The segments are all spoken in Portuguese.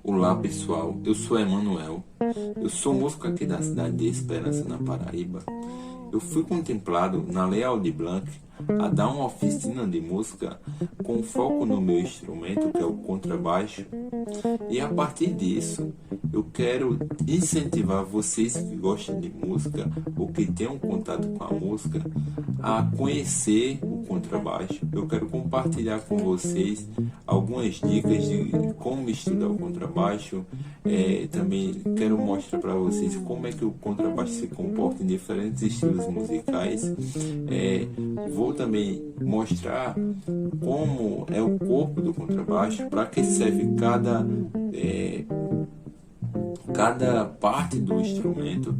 Olá pessoal, eu sou Emanuel, eu sou músico aqui da cidade de Esperança, na Paraíba. Eu fui contemplado na Lei Aldir Blanc a dar uma oficina de música com foco no meu instrumento, que é o contrabaixo. E a partir disso, eu quero incentivar vocês que gostam de música ou que tenham contato com a música a conhecer o contrabaixo. Eu quero compartilhar com vocês algumas dicas de como estudar o contrabaixo. Também quero mostrar para vocês como é que o contrabaixo se comporta em diferentes estilos musicais. Vou também mostrar como é o corpo do contrabaixo, para que serve cada parte do instrumento,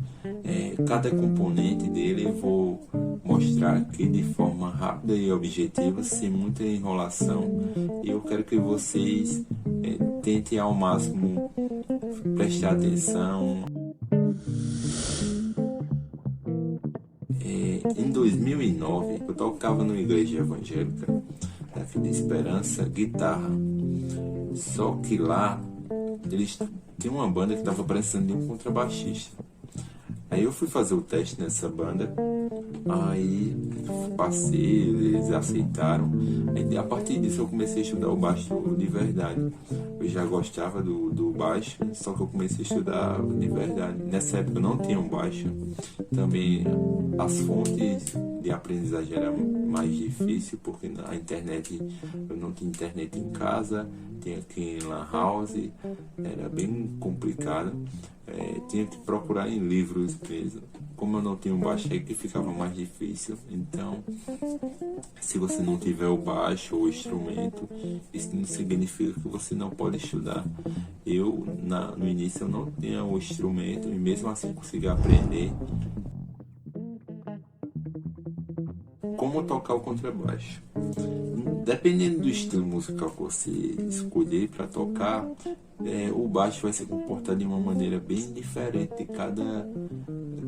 cada componente dele. Eu vou mostrar aqui de forma rápida e objetiva, sem muita enrolação. E eu quero que vocês tentem ao máximo prestar atenção. Em 2009, eu tocava numa igreja evangélica aqui de Esperança, guitarra. Só que lá eles tinham uma banda que estava precisando de um contrabaixista. Aí eu fui fazer o teste nessa banda, aí passei, eles aceitaram. Aí, a partir disso eu comecei a estudar o baixo de verdade. Eu já gostava do baixo, só que eu comecei a estudar de verdade. Nessa época eu não tinha um baixo, também as fontes de aprendizagem eram mais difíceis, porque na internet, eu não tinha internet em casa, tinha aqui em Lan House, era bem complicado. Tinha que procurar em livros mesmo. Como eu não tinha um baixo, aí que ficava mais difícil. Então, se você não tiver o baixo ou o instrumento, isso não significa que você não pode estudar. No início eu não tinha o instrumento e mesmo assim consegui aprender como tocar o contrabaixo. Dependendo do estilo musical que você escolher para tocar, o baixo vai se comportar de uma maneira bem diferente de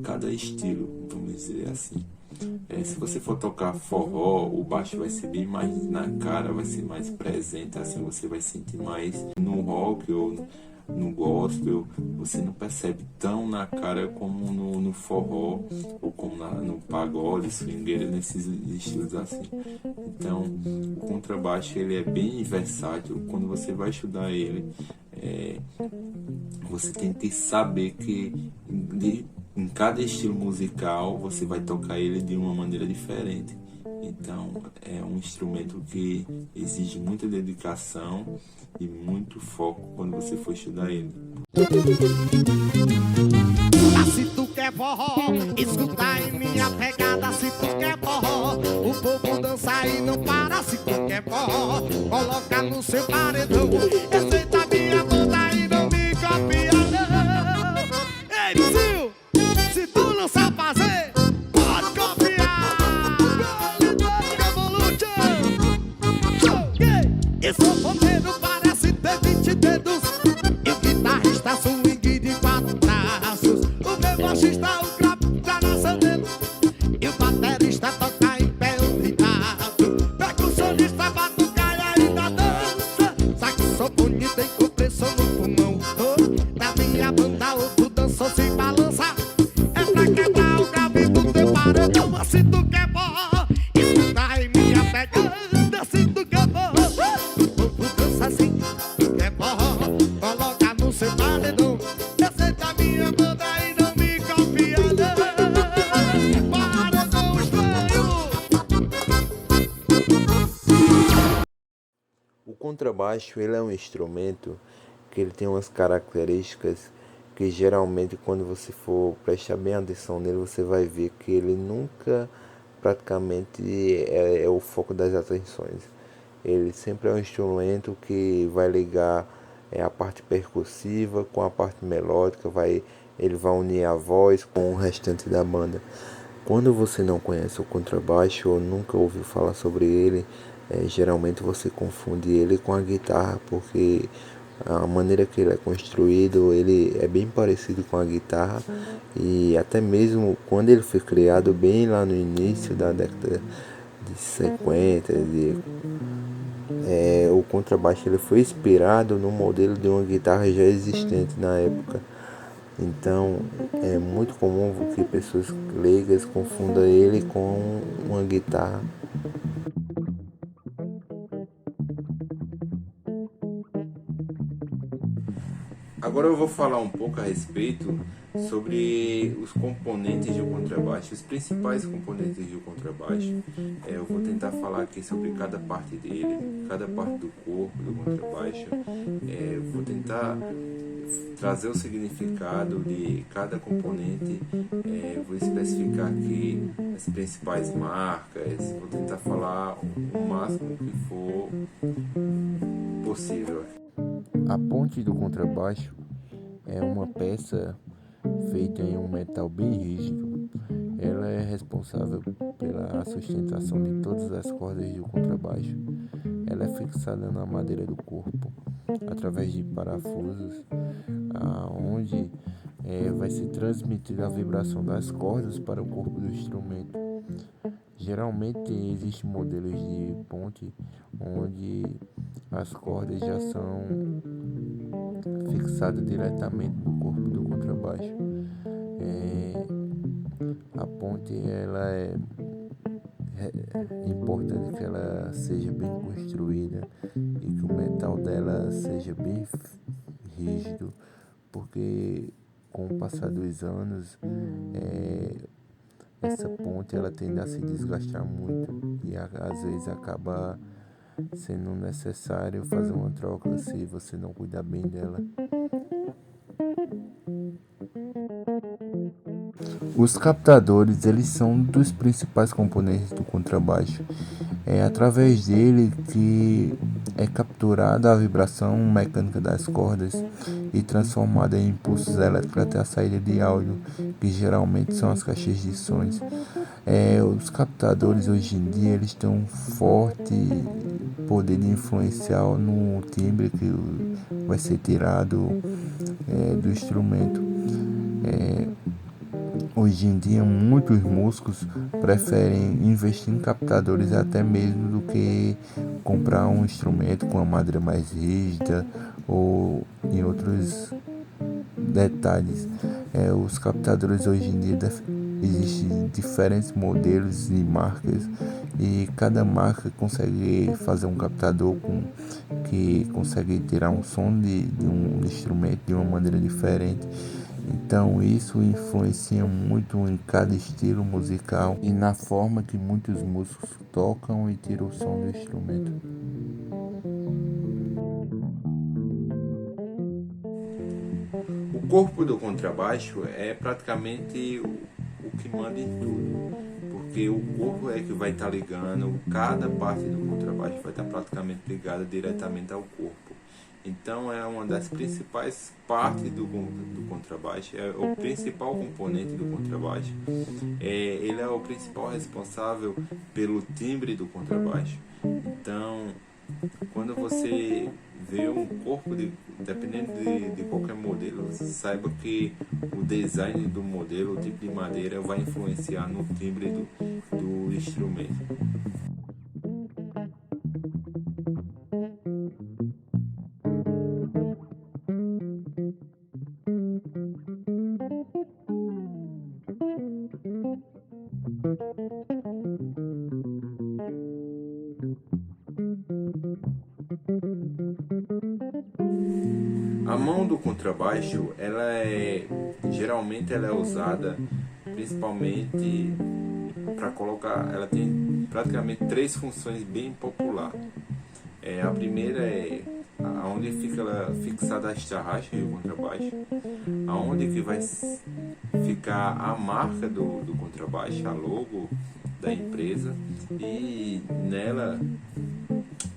cada estilo, vamos dizer assim. Se você for tocar forró, o baixo vai ser bem mais na cara, vai ser mais presente, assim você vai sentir mais. No rock ou no gospel, você não percebe tão na cara como no forró ou como no pagode, swingueira, nesses estilos assim. Então, o contrabaixo ele é bem versátil. Quando você vai estudar ele, você tem que saber que em cada estilo musical você vai tocar ele de uma maneira diferente. Então, é um instrumento que exige muita dedicação e muito foco quando você for estudar ele. Se tu quer forró, escuta em minha pegada. Se tu quer forró, o povo dança e não para. Se tu quer forró, coloca no seu paredão. Respeita minha banda e não me copia não. Ei, Brasil, se tu não sabe fazer, pode copiar. Esse ponteiro parece ter 20 dedos, e o guitarrista swing de 4 braços. O meu baixista o grave tá na sandeira, e o baterista toca em pé deitado. Percussionista batucaia e da dança, saxofone tem compressão no pulmão. Na minha banda outro dançou se balança, é pra quebrar o grave do teu paredão. Se tu quer forró, escuta em minha pegada. Se tu quer forró, o povo dança assim. Quer forró, coloca no seu paredão. Aceita minha banda e não me copia não. Paredão estranho. O contrabaixo ele é um instrumento que ele tem umas características que geralmente quando você for prestar bem atenção nele, você vai ver que ele nunca praticamente é o foco das atenções. Ele sempre é um instrumento que vai ligar a parte percussiva com a parte melódica, ele vai unir a voz com o restante da banda. Quando você não conhece o contrabaixo ou nunca ouviu falar sobre ele, geralmente você confunde ele com a guitarra, porque a maneira que ele é construído, ele é bem parecido com a guitarra, e até mesmo quando ele foi criado bem lá no início da década de 50, O contrabaixo ele foi inspirado no modelo de uma guitarra já existente na época. Então é muito comum que pessoas leigas confundam ele com uma guitarra. Agora eu vou falar um pouco a respeito sobre os componentes do contrabaixo, os principais componentes do contrabaixo. Eu vou tentar falar aqui sobre cada parte dele, cada parte do corpo do contrabaixo. Vou tentar trazer o significado de cada componente. Vou especificar aqui as principais marcas. Vou tentar falar o máximo que for possível. A ponte do contrabaixo é uma peça feita em um metal bem rígido. Ela é responsável pela sustentação de todas as cordas do contrabaixo. Ela é fixada na madeira do corpo através de parafusos, onde vai ser transmitida a vibração das cordas para o corpo do instrumento. Geralmente existem modelos de ponte onde as cordas já são fixadas diretamente no corpo do contrabaixo. A ponte ela é importante que ela seja bem construída e que o metal dela seja bem rígido, porque com o passar dos anos essa ponte ela tende a se desgastar muito e às vezes acaba sendo necessário fazer uma troca se você não cuidar bem dela. Os captadores, eles são um dos principais componentes do contrabaixo. É através dele que é capturada a vibração mecânica das cordas e transformada em impulsos elétricos até a saída de áudio, que geralmente são as caixas de sons. Os captadores hoje em dia eles têm um forte poder de influenciar no timbre que vai ser tirado do instrumento. Hoje em dia, muitos músicos preferem investir em captadores até mesmo do que comprar um instrumento com a madeira mais rígida ou em outros detalhes. Os captadores hoje em dia existem diferentes modelos e marcas e cada marca consegue fazer um captador que consegue tirar um som de um instrumento de uma maneira diferente. Então isso influencia muito em cada estilo musical e na forma que muitos músicos tocam e tiram o som do instrumento. O corpo do contrabaixo é praticamente o que manda em tudo, porque o corpo é que vai estar ligando, cada parte do contrabaixo vai estar praticamente ligada diretamente ao corpo. Então é uma das principais partes do contrabaixo, é o principal componente do contrabaixo. Ele é o principal responsável pelo timbre do contrabaixo. Então, quando você vê um corpo, dependendo de qualquer modelo, você saiba que o design do modelo, o tipo de madeira, vai influenciar no timbre do instrumento. A mão do contrabaixo, geralmente ela é usada principalmente para colocar, ela tem praticamente 3 funções bem populares. A primeira é onde fica fixada as tarraxas do contrabaixo, aonde que vai ficar a marca do contrabaixo, a logo da empresa, e nela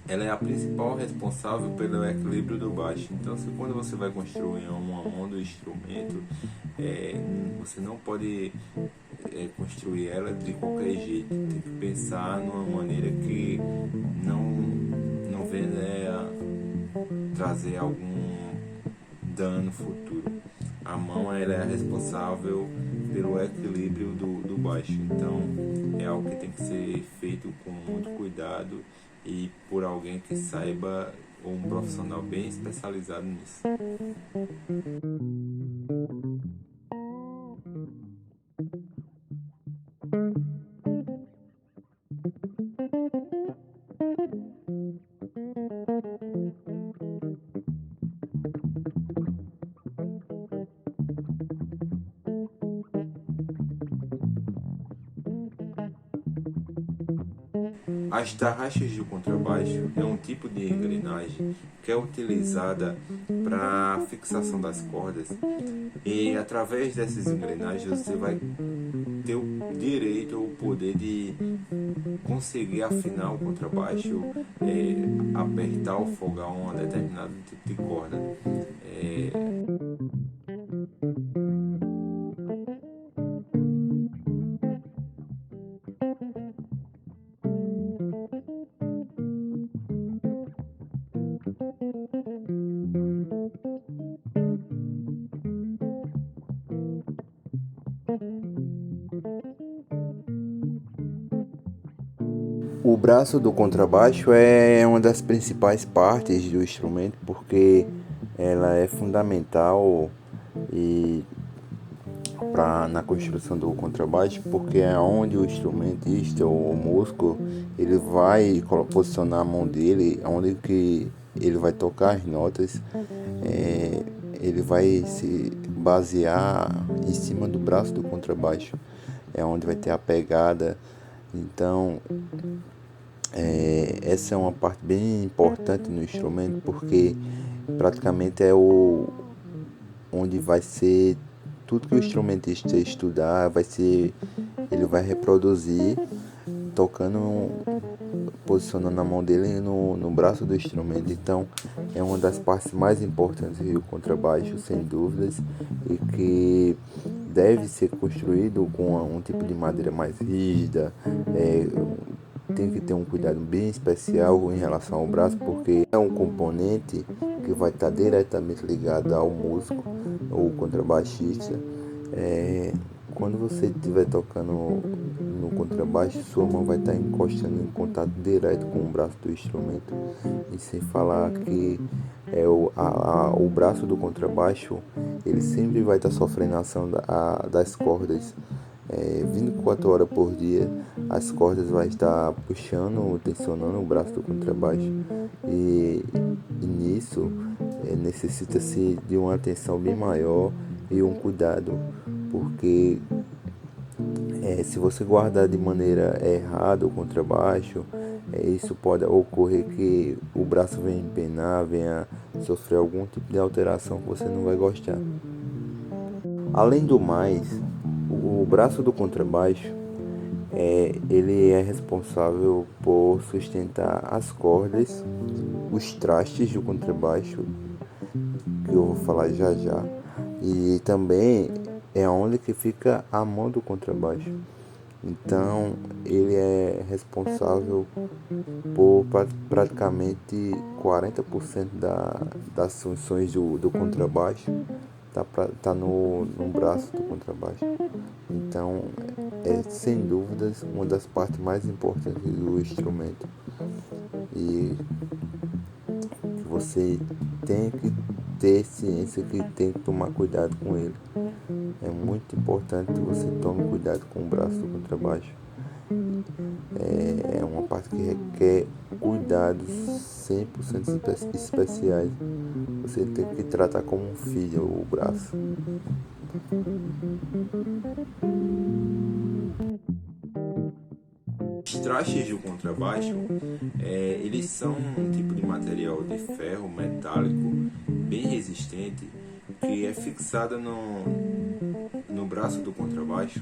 ela é a principal responsável pelo equilíbrio do baixo. Então, quando você vai construir uma mão do instrumento, você não pode construir ela de qualquer jeito. Tem que pensar numa maneira que não venha trazer algum dano futuro. A mão ela é responsável pelo equilíbrio do baixo. Então, é algo que tem que ser feito com muito cuidado e por alguém que saiba, ou um profissional bem especializado nisso. As tarraxas de contrabaixo é um tipo de engrenagem que é utilizada para fixação das cordas, e através dessas engrenagens você vai ter o direito ou o poder de conseguir afinar o contrabaixo, apertar ou folgar um determinado tipo de corda. O braço do contrabaixo é uma das principais partes do instrumento porque ela é fundamental e na construção do contrabaixo, porque é onde o instrumentista ou o músico ele vai posicionar a mão dele, onde que ele vai tocar as notas, ele vai se basear em cima do braço do contrabaixo, é onde vai ter a pegada. Então essa é uma parte bem importante no instrumento, porque praticamente é onde vai ser tudo que o instrumentista estudar, ele vai reproduzir tocando, posicionando a mão dele no braço do instrumento. Então é uma das partes mais importantes do contrabaixo, sem dúvidas, e que deve ser construído com um tipo de madeira mais rígida. Tem que ter um cuidado bem especial em relação ao braço, porque é um componente que vai estar diretamente ligado ao músico ou contrabaixista. Quando você estiver tocando no contrabaixo, sua mão vai estar encostando em contato direto com o braço do instrumento. E sem falar que o braço do contrabaixo ele sempre vai estar sofrendo a ação das cordas. 24 horas por dia as cordas vai estar puxando, tensionando o braço do contrabaixo, e nisso necessita-se de uma atenção bem maior e um cuidado, porque se você guardar de maneira errada o contrabaixo, isso pode ocorrer que o braço venha empenar, venha sofrer algum tipo de alteração que você não vai gostar. Além do mais, o braço do contrabaixo ele é responsável por sustentar as cordas, os trastes do contrabaixo, que eu vou falar já já, e também é onde que fica a mão do contrabaixo. Então ele é responsável por praticamente 40% das funções do contrabaixo. Tá no braço do contrabaixo. Então é sem dúvidas uma das partes mais importantes do instrumento, e que você tem que ter ciência que tem que tomar cuidado com ele. É muito importante que você tome cuidado com o braço do contrabaixo. É uma parte que requer cuidados 100% especiais. Você tem que tratar como um filho o braço. Os trastes do contrabaixo, eles são um tipo de material de ferro metálico bem resistente, que é fixada no braço do contrabaixo,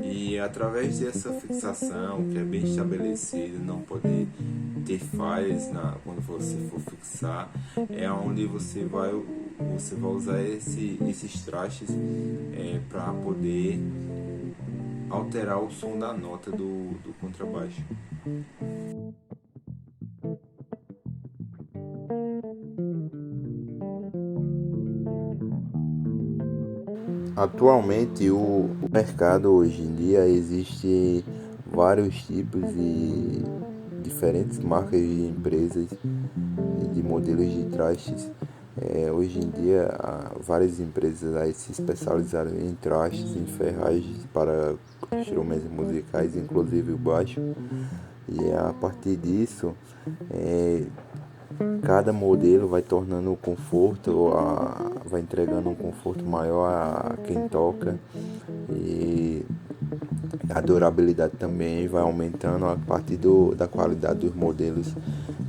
e através dessa fixação, que é bem estabelecida, não pode ter falhas quando você for fixar, é onde você vai usar esses trastes para poder alterar o som da nota do contrabaixo. Atualmente o mercado hoje em dia existe vários tipos diferentes marcas de empresas e de modelos de trastes. Hoje em dia, várias empresas aí se especializaram em trastes, em ferragens para instrumentos musicais, inclusive o baixo. E a partir disso, cada modelo vai tornando um conforto, vai entregando um conforto maior a quem toca, e a durabilidade também vai aumentando a partir da qualidade dos modelos,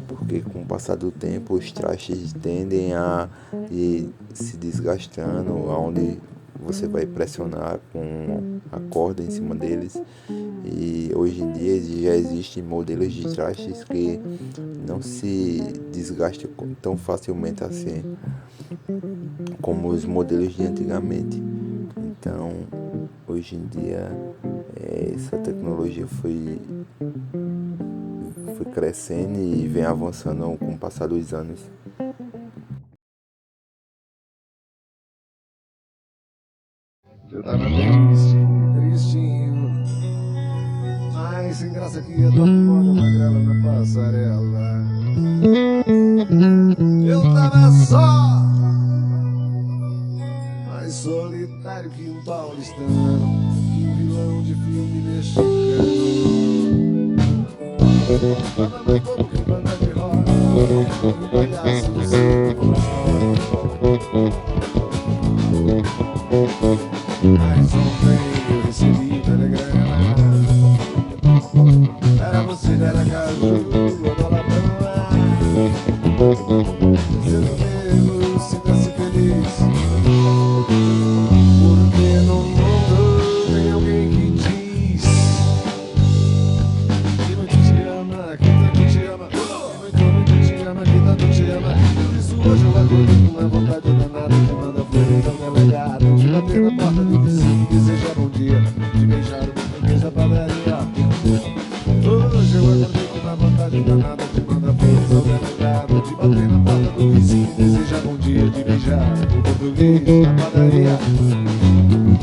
porque com o passar do tempo os trastes tendem a ir se desgastando, onde você vai pressionar com a corda em cima deles. E hoje em dia já existem modelos de trastes que não se desgastam tão facilmente assim como os modelos de antigamente. Então, hoje em dia, essa tecnologia foi crescendo e vem avançando com o passar dos anos. Eu tava tristinho, tristinho, mas sem graça que ia dar uma magrela na passarela. Eu tava só, mais solitário que um paulistano, que um vilão de filme mexicano. Banda como que banda de rock, um palhaço do circo. Mas ontem eu recebi telegrama, era você de Aracaju, Odolabama, dizendo mesmo, sinta-se feliz, porque no mundo tem alguém que diz que muito te ama, que tanto te ama, que muito te ama, que tanto te ama. Por isso hoje eu acordo com uma vontade danada de mandar flor então delegado, de bater na porta do vizinho, desejar bom dia, de beijar o português da padaria. Hoje eu acordei com uma vontade danada de mandar flores ao delegado, de bater na porta do vizinho, desejar bom dia, de beijar o português da padaria.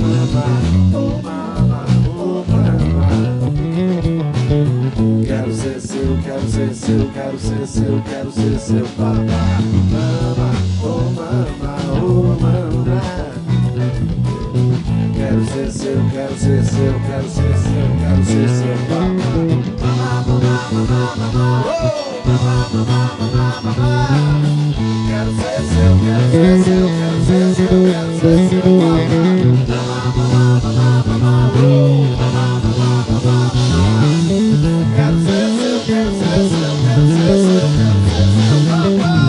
Mama, oh mama, oh mama, quero ser seu, quero ser seu, quero ser seu, quero ser seu papá. Mama, oh mama, oh mama, quero ser seu, quero ser seu, quero ser seu, quero ser seu papá. Mama, mama, mama, oh mama, mama, mama, quero ser seu, quero ser seu, quero ser seu, quero ser seu papá. Mama, mama, mama, oh mama, mama, mama, quero ser seu, quero ser seu, quero ser seu, quero ser seu papá.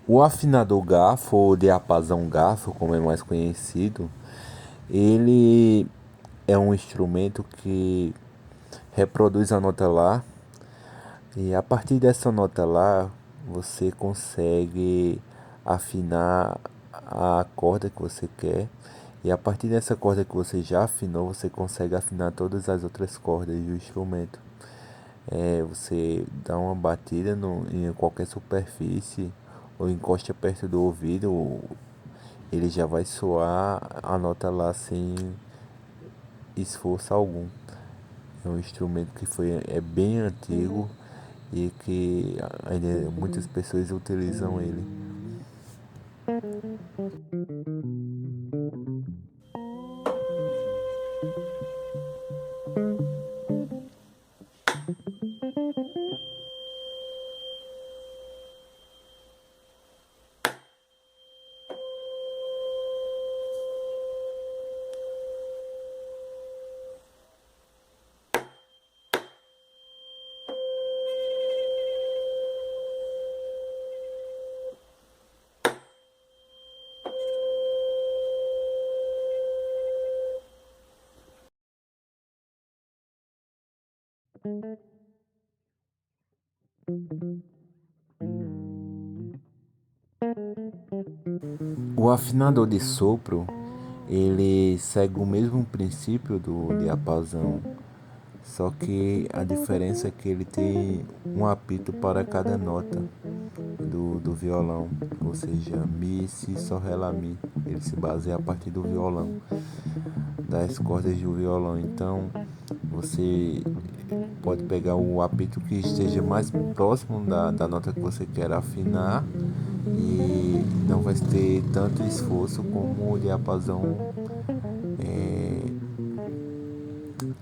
O afinador garfo, ou diapasão garfo, como é mais conhecido, ele é um instrumento que reproduz a nota Lá, e a partir dessa nota Lá você consegue afinar a corda que você quer, e a partir dessa corda que você já afinou você consegue afinar todas as outras cordas do instrumento. Você dá uma batida em qualquer superfície ou encosta perto do ouvido, ele já vai soar a nota Lá sem esforço algum. É um instrumento que é bem antigo e que ainda muitas pessoas utilizam ele. O afinador de sopro, ele segue o mesmo princípio do diapasão, só que a diferença é que ele tem um apito para cada nota do violão, ou seja, Mi, Si, Sol, Ré, Lá, Mi. Ele se baseia a partir do violão, das cordas do violão. Então, você pode pegar o apito que esteja mais próximo da nota que você quer afinar e não vai ter tanto esforço como o diapasão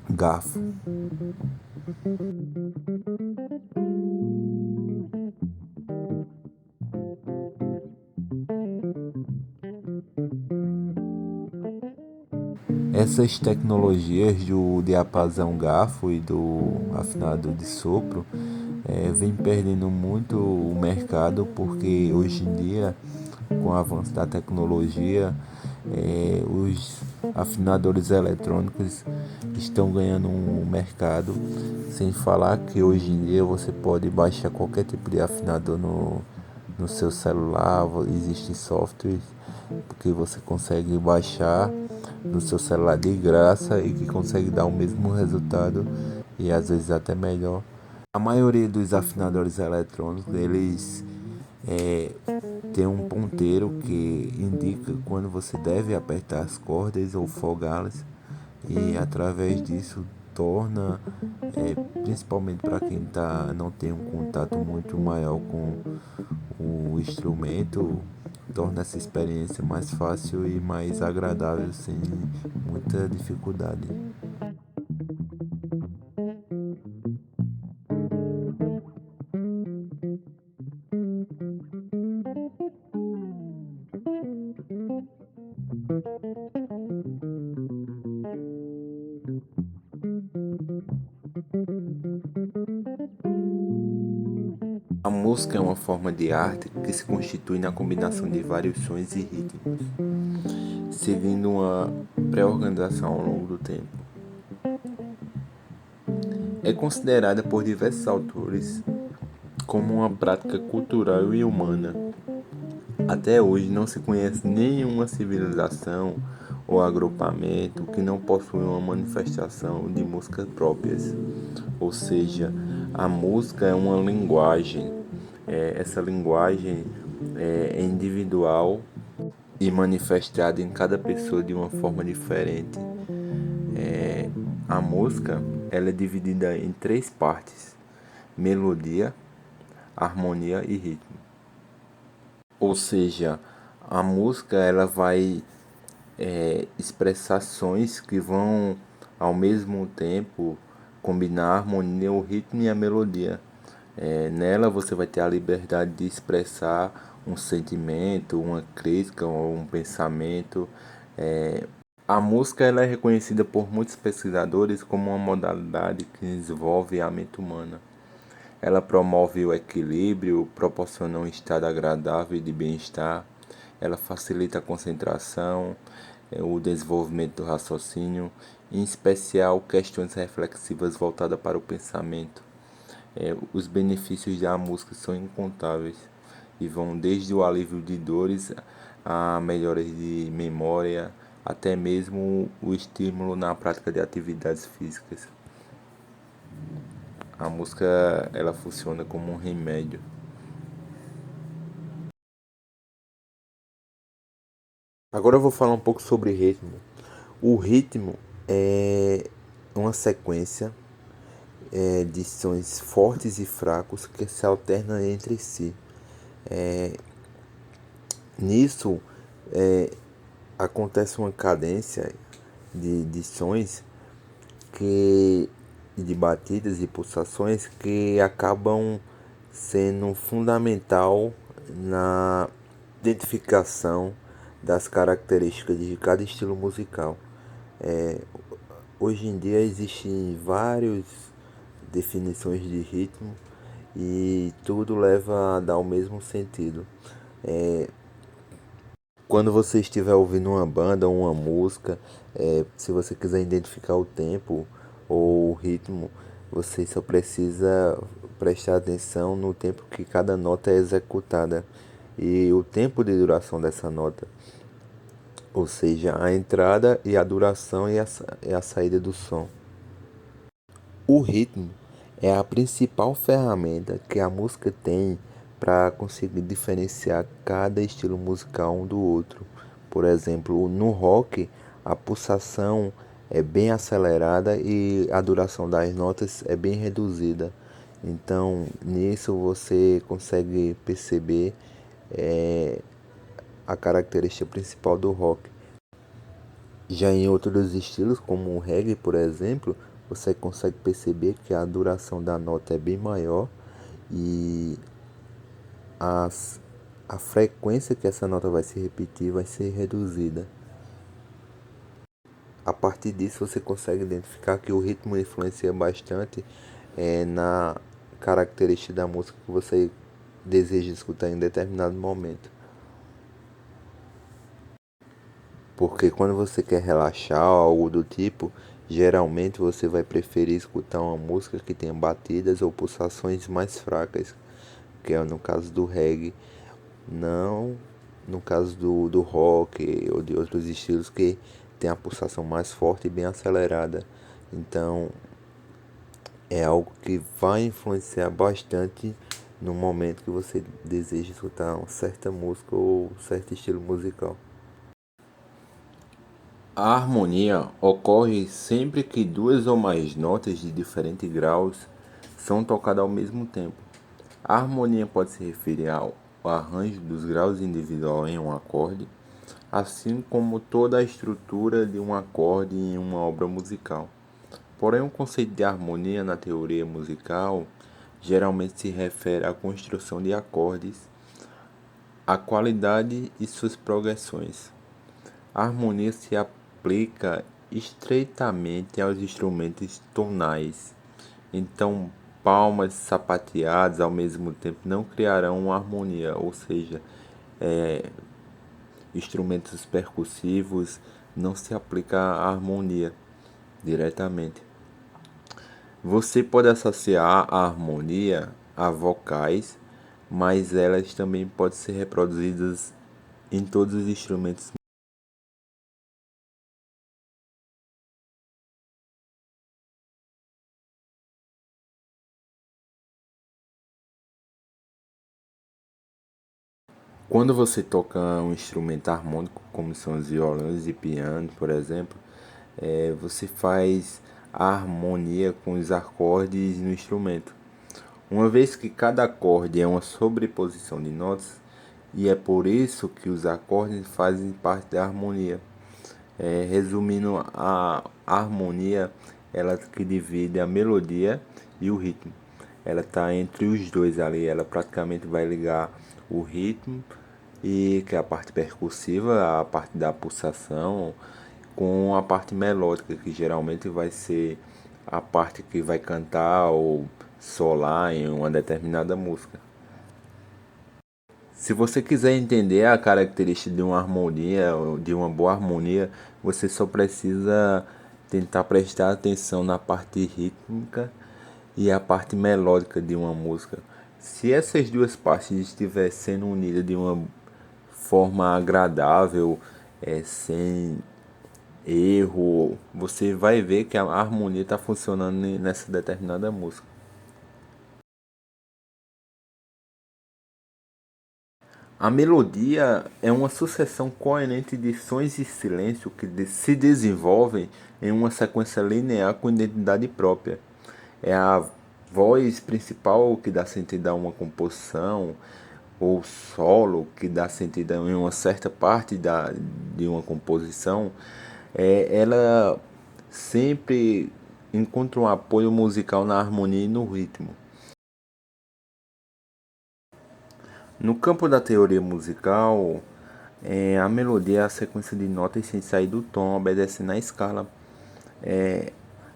garfo. Essas tecnologias do diapasão garfo e do afinador de sopro vem perdendo muito o mercado, porque hoje em dia, com o avanço da tecnologia, os afinadores eletrônicos estão ganhando um mercado, sem falar que hoje em dia você pode baixar qualquer tipo de afinador no seu celular. Existem softwares que você consegue baixar no seu celular de graça e que consegue dar o mesmo resultado e às vezes até melhor. A maioria dos afinadores eletrônicos, eles tem um ponteiro que indica quando você deve apertar as cordas ou folgá-las, e através disso torna, principalmente para quem não tem um contato muito maior com o instrumento, torna essa experiência mais fácil e mais agradável sem muita dificuldade. A música é uma forma de arte que se constitui na combinação de vários sons e ritmos, seguindo uma pré-organização ao longo do tempo. É considerada por diversos autores como uma prática cultural e humana. Até hoje não se conhece nenhuma civilização ou agrupamento que não possui uma manifestação de músicas próprias, ou seja, a música é uma linguagem. Essa linguagem é individual e manifestada em cada pessoa de uma forma diferente. A música ela é dividida em 3 partes: melodia, harmonia e ritmo. Ou seja, a música ela vai expressar sons que vão ao mesmo tempo combinar a harmonia, o ritmo e a melodia. Nela você vai ter a liberdade de expressar um sentimento, uma crítica ou um pensamento. A música ela é reconhecida por muitos pesquisadores como uma modalidade que desenvolve a mente humana. Ela promove o equilíbrio, proporciona um estado agradável de bem-estar, ela facilita a concentração, o desenvolvimento do raciocínio, em especial questões reflexivas voltadas para o pensamento. Os benefícios da música são incontáveis e vão desde o alívio de dores a melhoras de memória, até mesmo o estímulo na prática de atividades físicas. A música ela funciona como um remédio. Agora eu vou falar um pouco sobre ritmo. O ritmo é uma sequência de sons fortes e fracos que se alternam entre si. Nisso acontece uma cadência de sons de batidas e pulsações que acabam sendo fundamental na identificação das características de cada estilo musical. Hoje em dia existem várias definições de ritmo e tudo leva a dar o mesmo sentido. Quando você estiver ouvindo uma banda ou uma música, se você quiser identificar o tempo ou o ritmo, você só precisa prestar atenção no tempo que cada nota é executada. e o tempo de duração dessa nota, ou seja, a entrada e a duração e a saída do som. O ritmo é a principal ferramenta que a música tem para conseguir diferenciar cada estilo musical um do outro. Por exemplo, no rock, a pulsação é bem acelerada e a duração das notas é bem reduzida. Então, nisso você consegue perceber a característica principal do rock. Já em outros estilos, como o reggae, por exemplo, você consegue perceber que a duração da nota é bem maior e as, a frequência que essa nota vai se repetir vai ser reduzida. A partir disso, você consegue identificar que o ritmo influencia bastante na característica da música que você deseja escutar em determinado momento. Porque quando você quer relaxar ou algo do tipo, geralmente você vai preferir escutar uma música que tenha batidas ou pulsações mais fracas, que é no caso do reggae, não no caso do rock ou de outros estilos que tem a pulsação mais forte e bem acelerada. Então é algo que vai influenciar bastante no momento que você deseja escutar uma certa música ou certo estilo musical. A harmonia ocorre sempre que duas ou mais notas de diferentes graus são tocadas ao mesmo tempo. A harmonia pode se referir ao arranjo dos graus individuais em um acorde, assim como toda a estrutura de um acorde em uma obra musical. Porém, o conceito de harmonia na teoria musical geralmente se refere à construção de acordes, à qualidade e suas progressões. A harmonia se aplica estreitamente aos instrumentos tonais. Então, palmas sapateadas ao mesmo tempo não criarão uma harmonia, ou seja, instrumentos percussivos não se aplica a harmonia diretamente. Você pode associar a harmonia a vocais, mas elas também podem ser reproduzidas em todos os instrumentos. Quando você toca um instrumento harmônico, como são os violões e piano, por exemplo, você faz a harmonia com os acordes no instrumento. Uma vez que cada acorde é uma sobreposição de notas, e é por isso que os acordes fazem parte da harmonia. Resumindo, a harmonia ela que divide a melodia e o ritmo. Ela está entre os dois ali, ela praticamente vai ligar o ritmo e que é a parte percussiva, a parte da pulsação, com a parte melódica, que geralmente vai ser a parte que vai cantar ou solar em uma determinada música. Se você quiser entender a característica de uma harmonia, de uma boa harmonia, você só precisa tentar prestar atenção na parte rítmica e a parte melódica de uma música. Se essas duas partes estiverem sendo unidas de uma forma agradável, sem erro, você vai ver que a harmonia está funcionando nessa determinada música. A melodia é uma sucessão coerente de sons e silêncio que se desenvolvem em uma sequência linear com identidade própria. É a voz principal que dá sentido a uma composição, ou solo que dá sentido em uma certa parte de uma composição. Ela sempre encontra um apoio musical na harmonia e no ritmo. No campo da teoria musical, a melodia é a sequência de notas sem sair do tom, obedecendo à escala.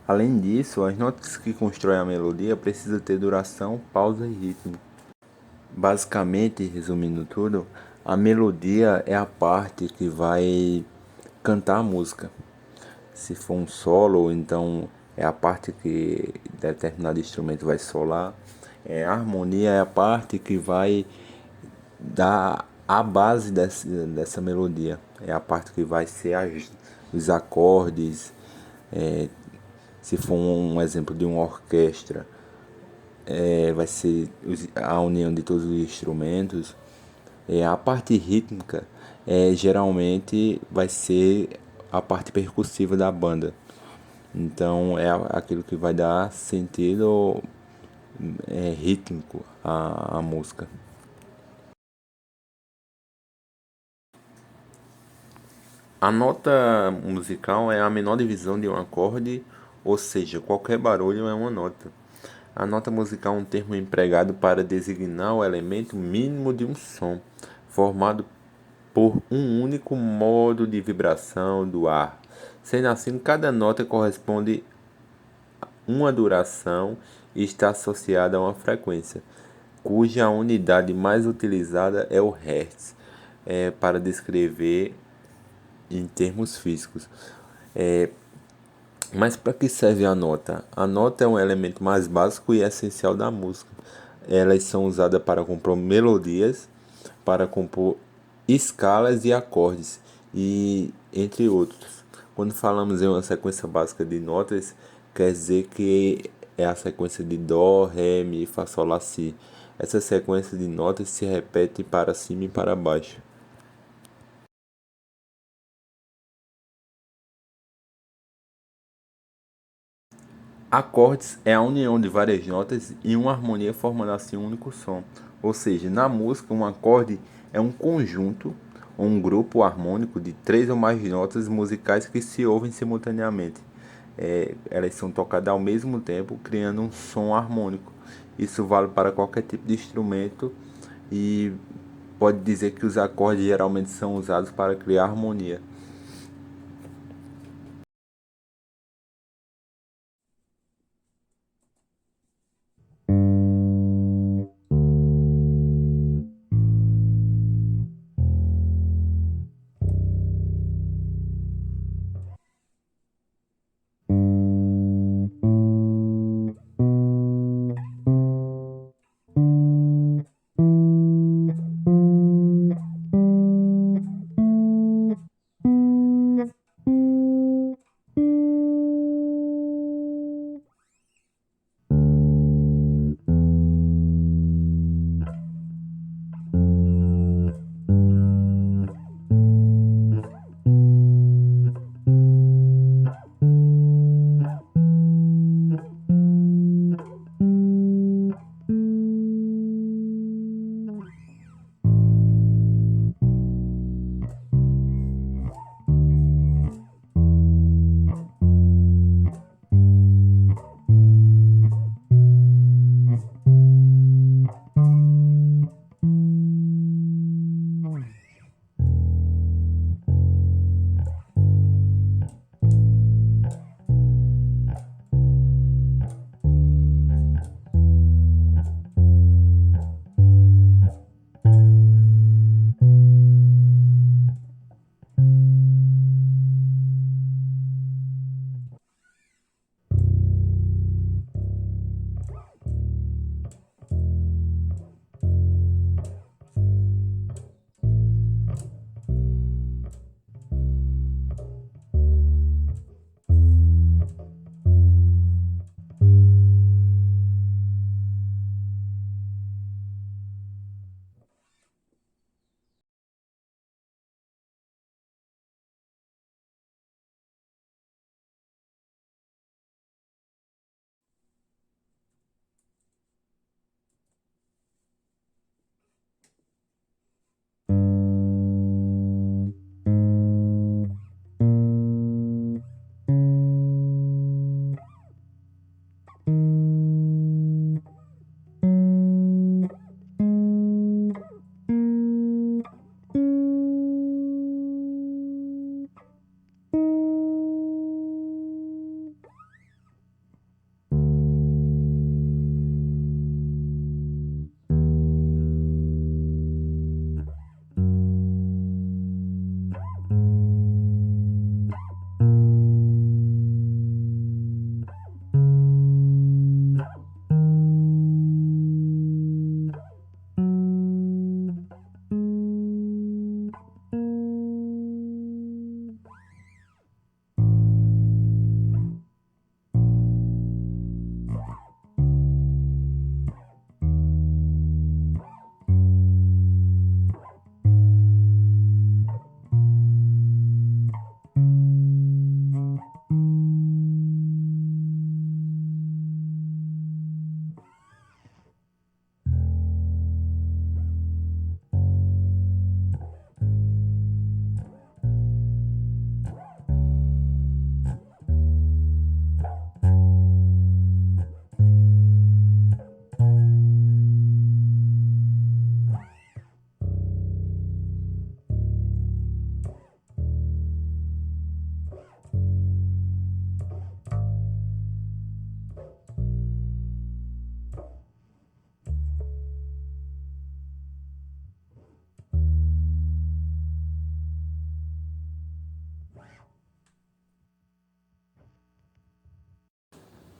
Além disso, as notas que constroem a melodia precisam ter duração, pausa e ritmo. Basicamente, resumindo tudo, a melodia é a parte que vai cantar a música. Se for um solo, então é a parte que determinado instrumento vai solar. A harmonia é a parte que vai dá a base dessa melodia. É a parte que vai ser os acordes. é, Se for um exemplo de uma orquestra, vai ser a união de todos os instrumentos. A parte rítmica geralmente vai ser a parte percussiva da banda. Então é aquilo que vai dar sentido rítmico à música. A nota musical é a menor divisão de um acorde, ou seja, qualquer barulho é uma nota. A nota musical é um termo empregado para designar o elemento mínimo de um som, formado por um único modo de vibração do ar. Sendo assim, cada nota corresponde a uma duração e está associada a uma frequência, cuja unidade mais utilizada é o Hertz, para descrever em termos físicos. É, mas para que serve a nota? A nota é um elemento mais básico e essencial da música. Elas são usadas para compor melodias, para compor escalas e acordes, e entre outros. Quando falamos em uma sequência básica de notas, quer dizer que é a sequência de Dó, Ré, Mi, Fá, Sol, Lá, Si. Essa sequência de notas se repete para cima e para baixo. Acordes é a união de várias notas em uma harmonia formando assim um único som. Ou seja, na música, um acorde é um conjunto ou um grupo harmônico de três ou mais notas musicais que se ouvem simultaneamente. Elas são tocadas ao mesmo tempo, criando um som harmônico. Isso vale para qualquer tipo de instrumento e pode dizer que os acordes geralmente são usados para criar harmonia.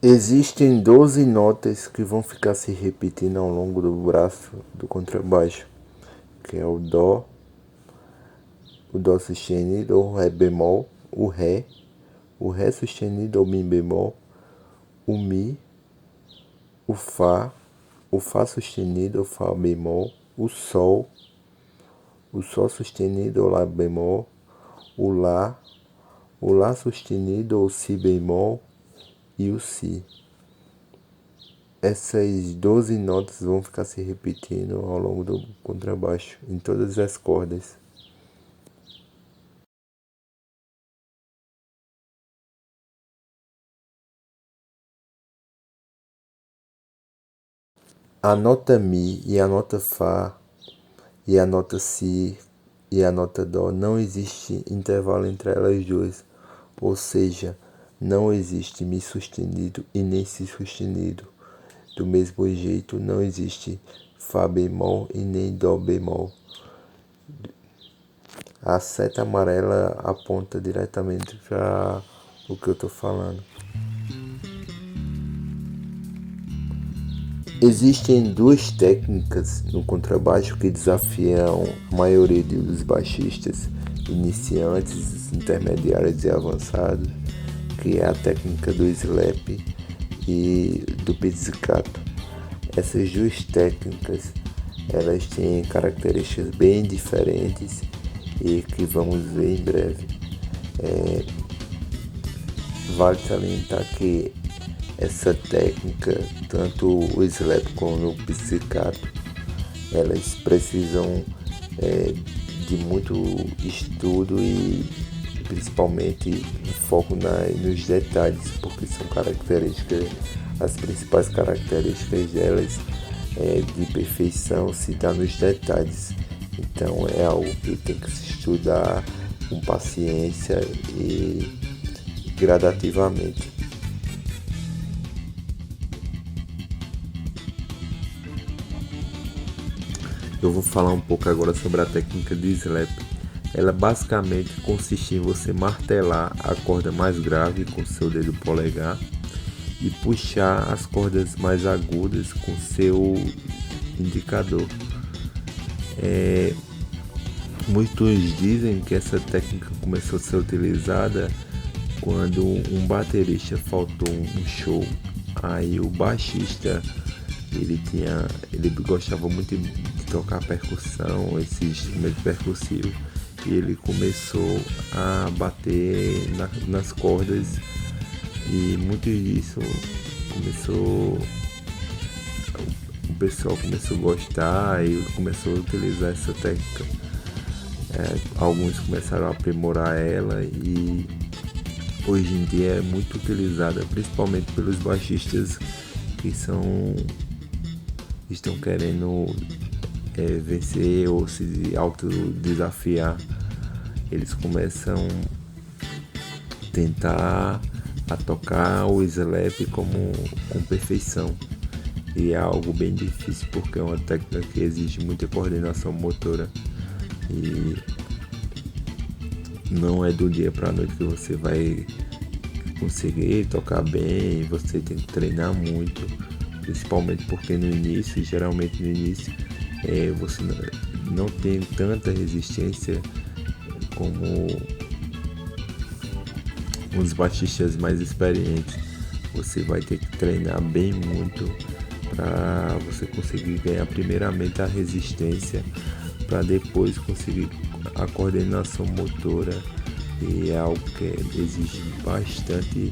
Existem 12 notas que vão ficar se repetindo ao longo do braço do contrabaixo, que é o Dó sustenido ou Ré bemol, o Ré sustenido ou Mi bemol, o Mi, o Fá sustenido ou Fá bemol, o Sol sustenido ou Lá bemol, o Lá sustenido ou Si bemol e o Si. Essas 12 notas vão ficar se repetindo ao longo do contrabaixo, em todas as cordas. A nota Mi e a nota Fá e a nota Si e a nota Dó, não existe intervalo entre elas duas, ou seja, não existe Mi sustenido e nem Si sustenido. Do mesmo jeito, não existe Fá bemol e nem Dó bemol. A seta amarela aponta diretamente para o que eu estou falando. Existem duas técnicas no contrabaixo que desafiam a maioria dos baixistas iniciantes, intermediários e avançados, que é a técnica do slap e do pizzicato. Essas duas técnicas, elas têm características bem diferentes e que vamos ver em breve. Vale salientar que essa técnica, tanto o slap como o pizzicato, elas precisam de muito estudo e principalmente foco nos detalhes, porque são características, as principais características delas de perfeição se dá nos detalhes. Então é algo que tem que se estudar com paciência e gradativamente. Eu vou falar um pouco agora sobre a técnica de slap. Ela basicamente consiste em você martelar a corda mais grave com seu dedo polegar e puxar as cordas mais agudas com seu indicador. Muitos dizem que essa técnica começou a ser utilizada quando um baterista faltou um show. Aí o baixista ele gostava muito de tocar percussão, esse instrumento percussivo, e ele começou a bater nas cordas, e muito disso o pessoal começou a gostar e começou a utilizar essa técnica. Alguns começaram a aprimorar ela e hoje em dia é muito utilizada, principalmente pelos baixistas que estão querendo vencer ou se autodesafiar. Eles começam a tentar a tocar o slap com perfeição, e é algo bem difícil porque é uma técnica que exige muita coordenação motora e não é do dia para a noite que você vai conseguir tocar bem. Você tem que treinar muito, principalmente porque geralmente no início você não tem tanta resistência como os baixistas mais experientes. Você vai ter que treinar bem muito para você conseguir ganhar primeiramente a resistência, para depois conseguir a coordenação motora, e é algo que exige bastante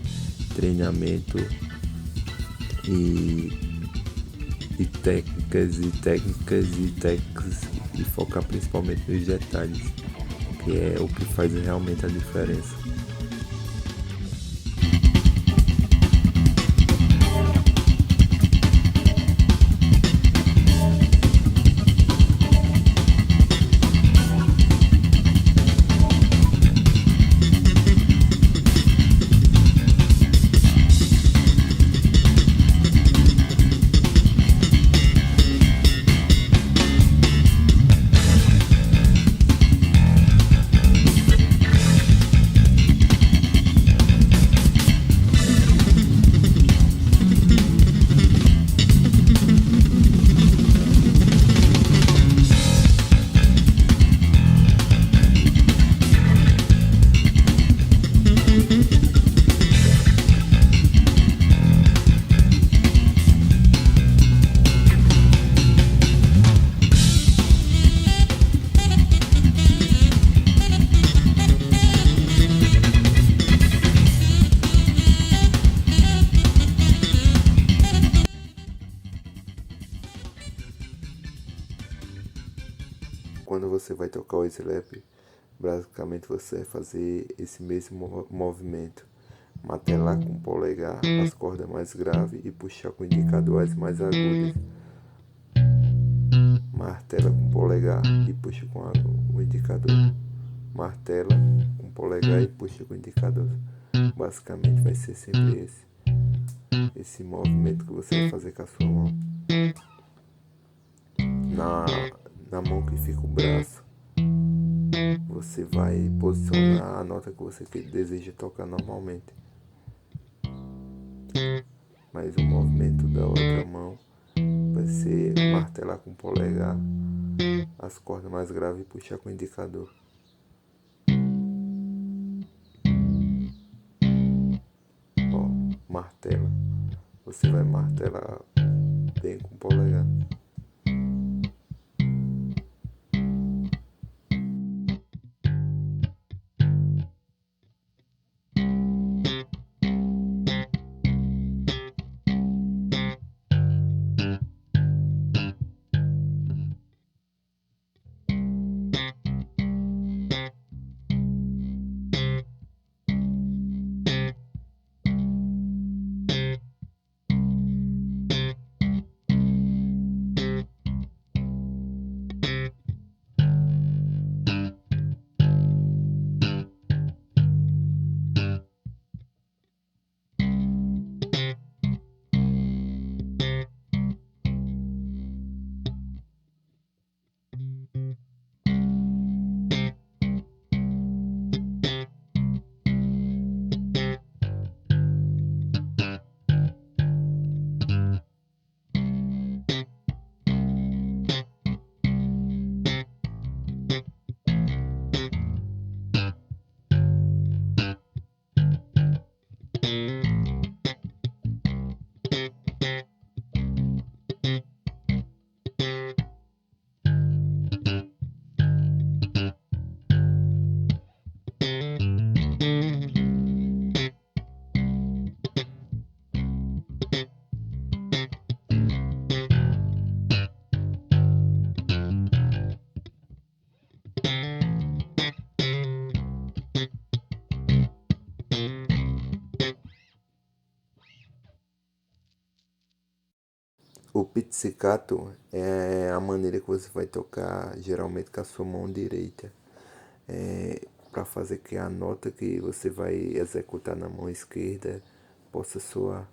treinamento e técnicas e focar principalmente nos detalhes, que é o que faz realmente a diferença. você vai tocar o slap, basicamente você vai fazer esse mesmo movimento. Martelar com o polegar as cordas mais graves e puxar com o indicador as mais agudas. Martela com o polegar e puxa com o indicador. Martela com o polegar e puxa com o indicador. Basicamente vai ser sempre esse movimento que você vai fazer com a sua mão. Na mão que fica o braço, você vai posicionar a nota que você deseja tocar normalmente. Mas o movimento da outra mão vai ser martelar com o polegar as cordas mais graves e puxar com o indicador. Ó, martela. Você vai martelar bem com o polegar. O pizzicato é a maneira que você vai tocar geralmente com a sua mão direita. Para fazer que a nota que você vai executar na mão esquerda possa soar.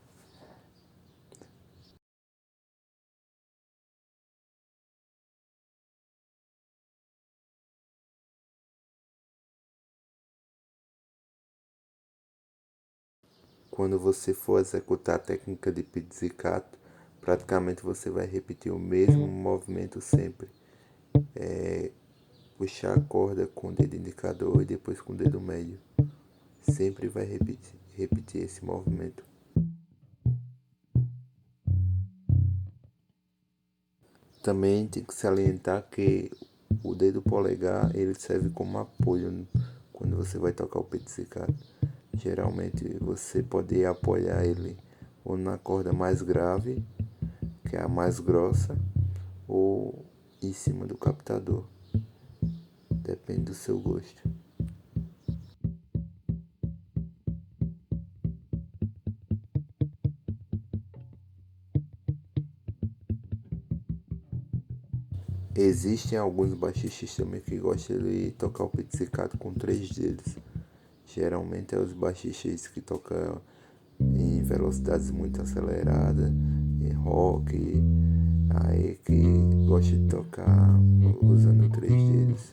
Quando você for executar a técnica de pizzicato, praticamente você vai repetir o mesmo movimento sempre. Puxar a corda com o dedo indicador e depois com o dedo médio. Sempre vai repetir esse movimento. Também tem que salientar que o dedo polegar ele serve como apoio quando você vai tocar o pizzicato. Geralmente você pode apoiar ele ou na corda mais grave, que é a mais grossa, ou em cima do captador. Depende do seu gosto. Existem alguns baixistas também que gostam de tocar o pizzicato com 3 dedos. Geralmente é os baixistas que tocam em velocidades muito aceleradas, em rock, aí que gosta de tocar usando 3 dedos.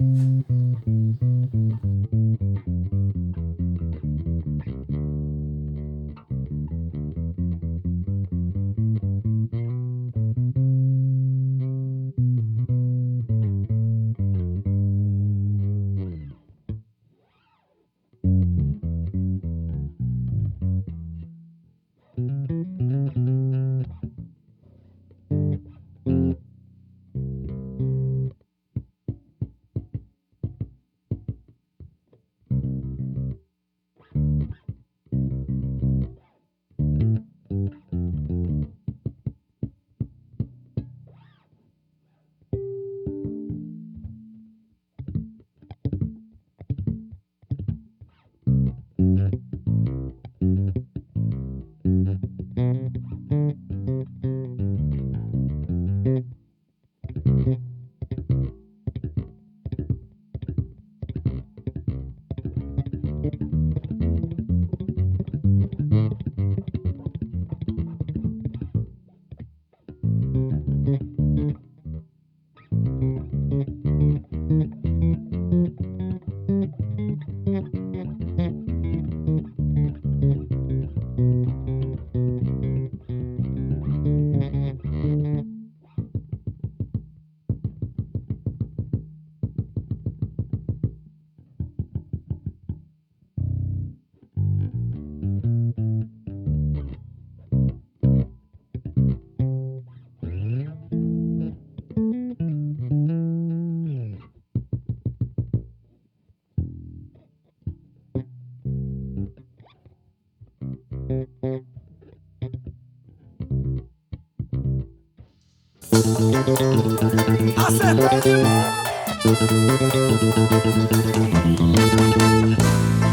Acertei de novo.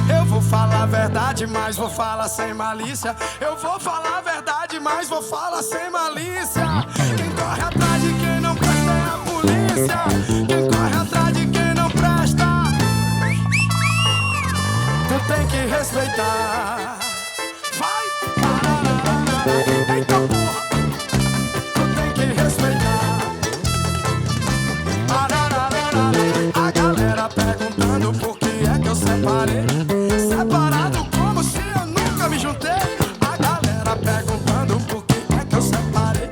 Eu vou falar a verdade, mas vou falar sem malícia. Eu vou falar a verdade, mas vou falar sem malícia. Quem corre atrás de quem não presta é a polícia. Quem corre atrás de quem não presta, tu tem que respeitar. Vai! Eita porra! Tu tem que respeitar. A galera perguntando por que é que eu separei. Separado como se eu nunca me juntei. A galera perguntando por que é que eu separei.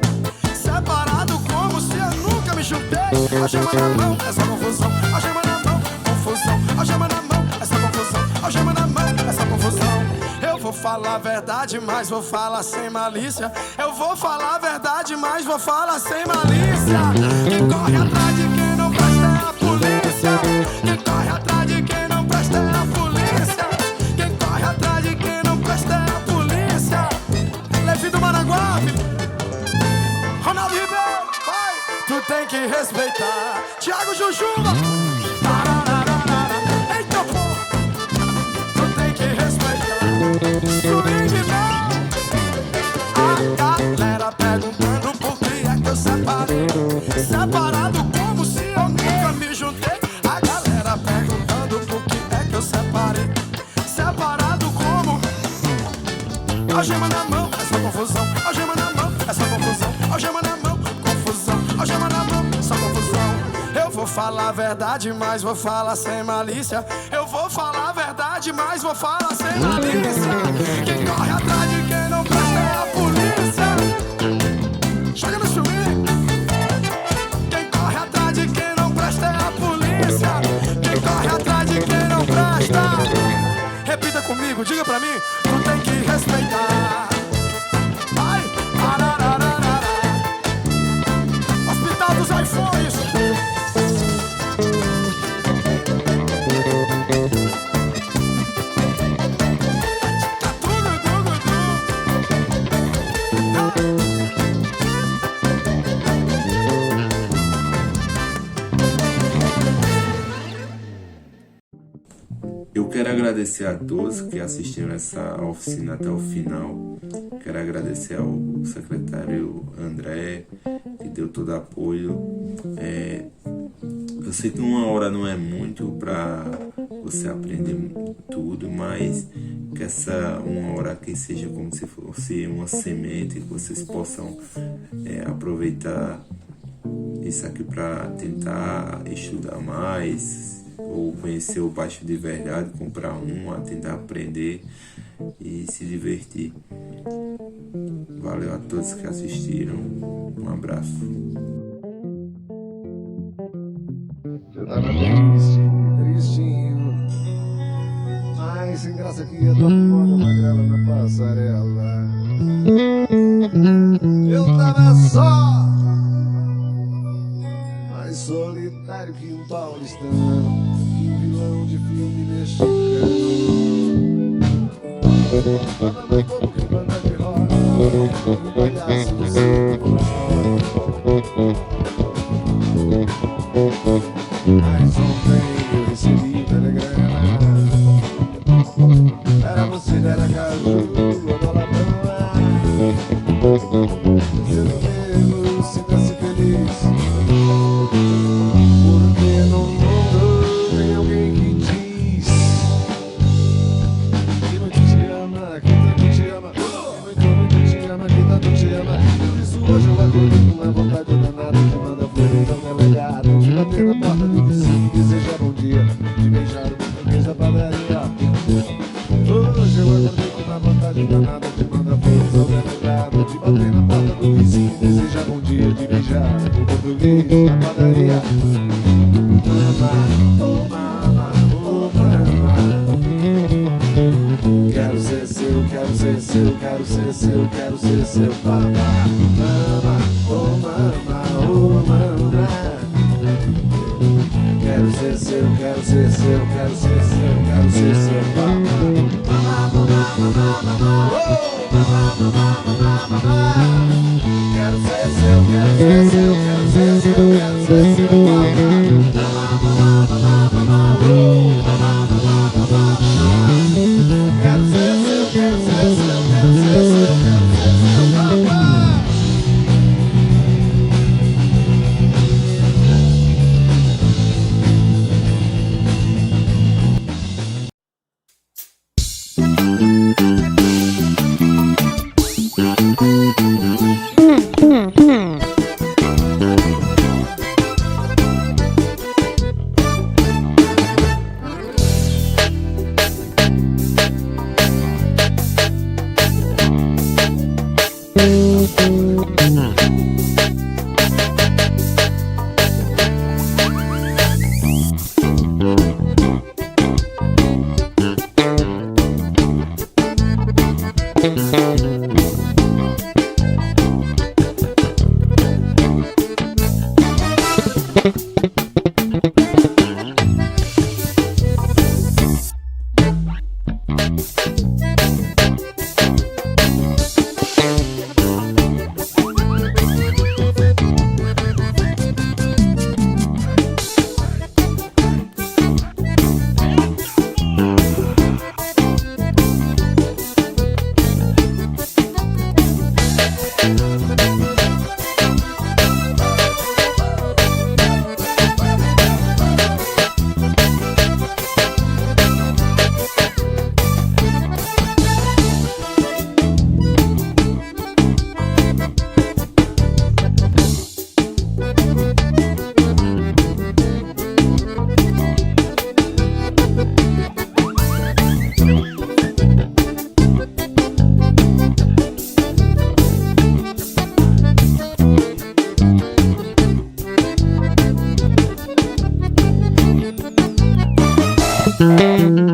Separado como se eu nunca me juntei. Algema na mão, essa confusão. Algema na mão, confusão. Algema na mão, essa confusão. Algema na mão, essa confusão. Eu vou falar a verdade, mas vou falar sem malícia. Eu vou falar a verdade, mas vou falar sem malícia. Quem corre atrás de quem não presta é a polícia. Quem corre atrás de quem não presta é a polícia. Quem corre atrás de quem não presta é a polícia. Levi do Maraguape, Ronaldo Ribeiro, vai! Tu tem que respeitar. Thiago Jujuba, eita porra! Tu tem que respeitar. Swing Man. A galera perguntando por que é que eu separei. Separado como se eu nunca me juntei. A galera perguntando por que é que eu separei. Separado como algema na mão, essa confusão. Algema na mão, essa confusão. Algema na mão, confusão. Algema na mão, essa confusão. Eu vou falar a verdade, mas vou falar sem malícia. Eu vou falar a verdade, mas vou falar sem malícia. Quem corre atrás de quem não presta é a polícia. Chega no swing. Quem corre atrás de quem não presta é a polícia. Quem corre atrás de quem não presta. Repita comigo, diga pra mim. Tu tem que respeitar. Vai, ararararara. Hospital dos iPhones. Eu quero agradecer a todos que assistiram essa oficina até o final. Quero agradecer ao secretário André, que deu todo apoio. Eu sei que 1 hora não é muito para você aprender tudo, mas que essa 1 hora aqui seja como se fosse uma semente, que vocês possam aproveitar isso aqui para tentar estudar mais, ou conhecer o baixo de verdade, comprar a tentar aprender e se divertir. Valeu a todos que assistiram. Um abraço. Eu tava tristinho, tristinho, mas sem graça que ia tomando uma grela na passarela. Eu tava só, mais solitário que um paulistano, que um vilão de filme mexicano. Tava mais bobo que banda de rock, um palhaço do circo. Mas ontem eu recebi um telegrama. Era considera caju, rola pra sendo mesmo, sinta-se feliz. Porque no mundo tem alguém que diz que muito te ama, que tanto te ama, que muito te ama, que tanto te ama. Por isso hoje eu acordei com uma vontade danada de mandar flores ao delegado, de bater na porta do vizinho, desejar bom dia, de beijar o português da padaria. Hoje eu acordei com uma vontade danada de mandar flores ao delegado, de bater na porta do vizinho, desejar bom dia, de beijar o português da padaria. Mama, oh mama, oh mama. Quero ser seu, quero ser seu, quero ser seu, quero ser seu papá. Mama, oh mama, oh mama. Quero ser seu, quero ser seu, quero ser seu, quero ser seu papá. Mama, mama, mama, oh mama, mama, mama. Quero ser seu, quero ser seu, quero ser seu, quero ser seu papá. Quero ser seu, quero ser seu, quero ser seu, quero ser seu papá. Música